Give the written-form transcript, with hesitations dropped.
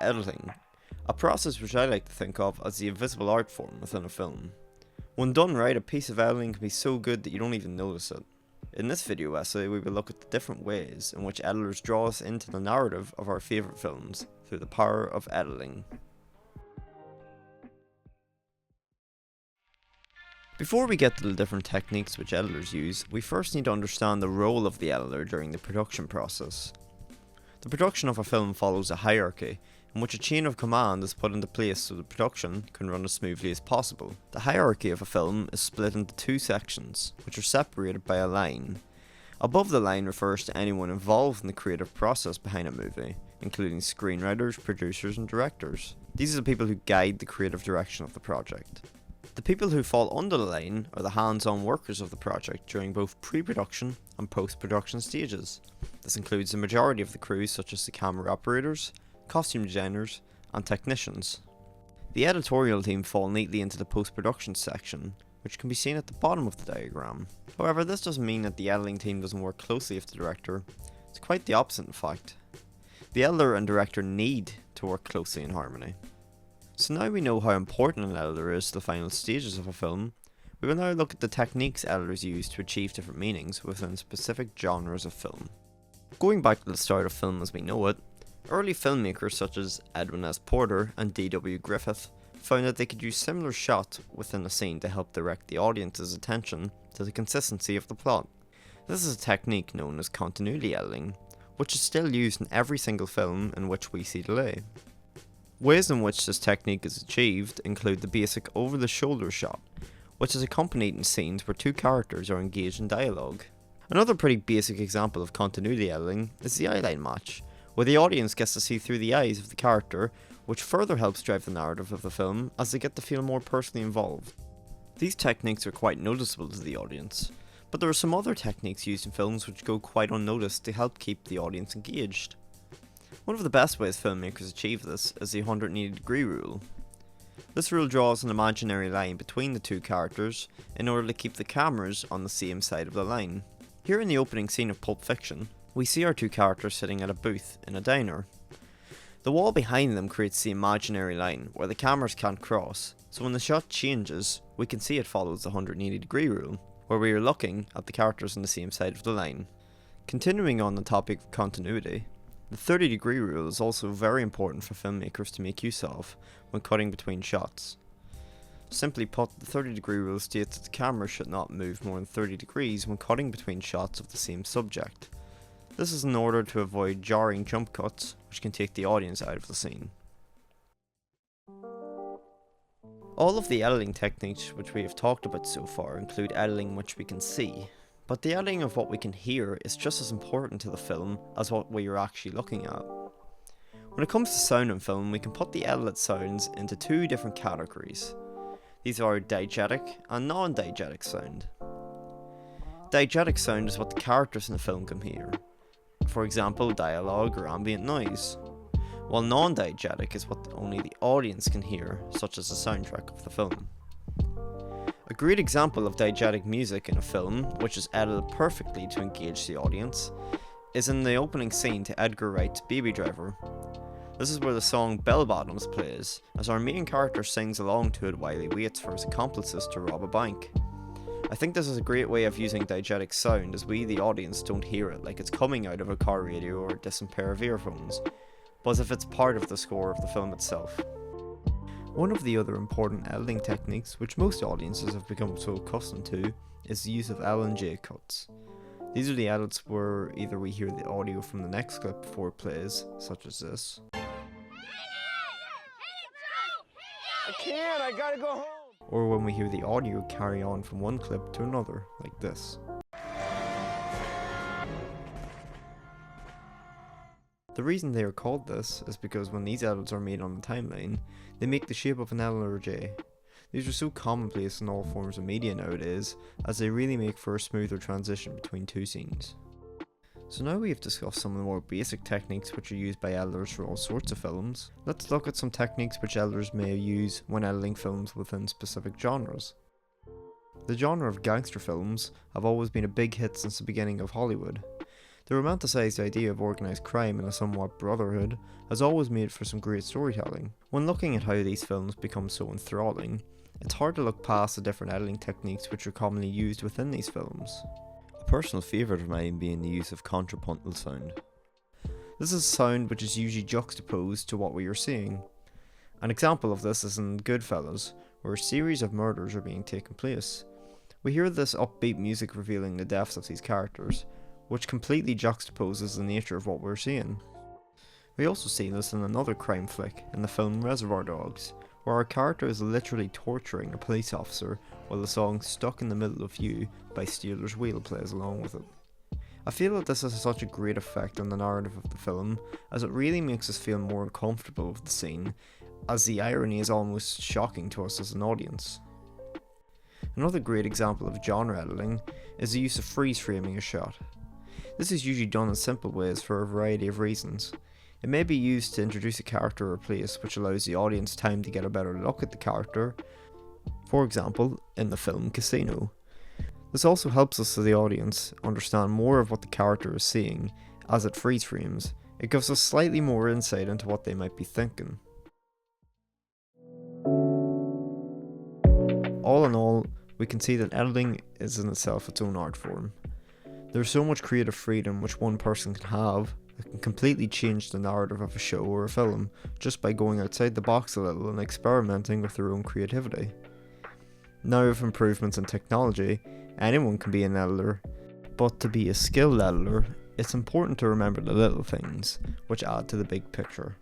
editing, a process which I like to think of as the invisible art form within a film. When done right, a piece of editing can be so good that you don't even notice it. In this video essay, we will look at the different ways in which editors draw us into the narrative of our favourite films through the power of editing. Before we get to the different techniques which editors use, we first need to understand the role of the editor during the production process. The production of a film follows a hierarchy, in which a chain of command is put into place so the production can run as smoothly as possible. The hierarchy of a film is split into two sections, which are separated by a line. Above the line refers to anyone involved in the creative process behind a movie, including screenwriters, producers and directors. These are the people who guide the creative direction of the project. The people who fall under the line are the hands-on workers of the project during both pre-production and post-production stages. This includes the majority of the crew, such as the camera operators, costume designers, and technicians. The editorial team fall neatly into the post-production section, which can be seen at the bottom of the diagram. However, this doesn't mean that the editing team doesn't work closely with the director. It's quite the opposite in fact. The editor and director need to work closely in harmony. So now we know how important an editor is to the final stages of a film, we will now look at the techniques editors use to achieve different meanings within specific genres of film. Going back to the start of film as we know it, early filmmakers such as Edwin S. Porter and D.W. Griffith found that they could use similar shots within a scene to help direct the audience's attention to the consistency of the plot. This is a technique known as continuity editing, which is still used in every single film in which we see today. Ways in which this technique is achieved include the basic over-the-shoulder shot, which is accompanied in scenes where two characters are engaged in dialogue. Another pretty basic example of continuity editing is the eyeline match, where the audience gets to see through the eyes of the character, which further helps drive the narrative of the film as they get to feel more personally involved. These techniques are quite noticeable to the audience, but there are some other techniques used in films which go quite unnoticed to help keep the audience engaged. One of the best ways filmmakers achieve this is the 180-degree rule. This rule draws an imaginary line between the two characters in order to keep the cameras on the same side of the line. Here in the opening scene of Pulp Fiction, we see our two characters sitting at a booth in a diner. The wall behind them creates the imaginary line where the cameras can't cross, so when the shot changes, we can see it follows the 180-degree rule, where we are looking at the characters on the same side of the line. Continuing on the topic of continuity, the 30-degree rule is also very important for filmmakers to make use of when cutting between shots. Simply put, the 30-degree rule states that the camera should not move more than 30 degrees when cutting between shots of the same subject. This is in order to avoid jarring jump cuts, which can take the audience out of the scene. All of the editing techniques which we have talked about so far include editing which we can see. But the editing of what we can hear is just as important to the film as what we are actually looking at. When it comes to sound in film, we can put the edited sounds into two different categories. These are diegetic and non-diegetic sound. Diegetic sound is what the characters in the film can hear, for example dialogue or ambient noise, while non-diegetic is what only the audience can hear, such as the soundtrack of the film. A great example of diegetic music in a film, which is edited perfectly to engage the audience, is in the opening scene to Edgar Wright's Baby Driver. This is where the song Bell Bottoms plays, as our main character sings along to it while he waits for his accomplices to rob a bank. I think this is a great way of using diegetic sound, as we, the audience, don't hear it like it's coming out of a car radio or a distant pair of earphones, but as if it's part of the score of the film itself. One of the other important editing techniques which most audiences have become so accustomed to is the use of L&J cuts. These are the edits where either we hear the audio from the next clip before it plays, such as this. I can't, I gotta go home. Or when we hear the audio carry on from one clip to another, like this. The reason they are called this is because when these edits are made on the timeline, they make the shape of an L or a J. These are so commonplace in all forms of media nowadays, as they really make for a smoother transition between two scenes. So now we have discussed some of the more basic techniques which are used by editors for all sorts of films, let's look at some techniques which editors may use when editing films within specific genres. The genre of gangster films have always been a big hit since the beginning of Hollywood. The romanticised idea of organised crime and a somewhat brotherhood has always made for some great storytelling. When looking at how these films become so enthralling, it's hard to look past the different editing techniques which are commonly used within these films. A personal favourite of mine being the use of contrapuntal sound. This is sound which is usually juxtaposed to what we are seeing. An example of this is in Goodfellas, where a series of murders are being taken place. We hear this upbeat music revealing the deaths of these characters, which completely juxtaposes the nature of what we're seeing. We also see this in another crime flick in the film Reservoir Dogs, where our character is literally torturing a police officer while the song Stuck in the Middle of You by Stealers Wheel plays along with it. I feel that this has such a great effect on the narrative of the film, as it really makes us feel more uncomfortable with the scene, as the irony is almost shocking to us as an audience. Another great example of genre editing is the use of freeze framing a shot. This is usually done in simple ways for a variety of reasons. It may be used to introduce a character or place which allows the audience time to get a better look at the character, for example, in the film Casino. This also helps us as the audience understand more of what the character is seeing. As it freeze frames, it gives us slightly more insight into what they might be thinking. All in all, we can see that editing is in itself its own art form. There's so much creative freedom which one person can have that can completely change the narrative of a show or a film just by going outside the box a little and experimenting with their own creativity. Now with improvements in technology, anyone can be an editor, but to be a skilled editor, it's important to remember the little things which add to the big picture.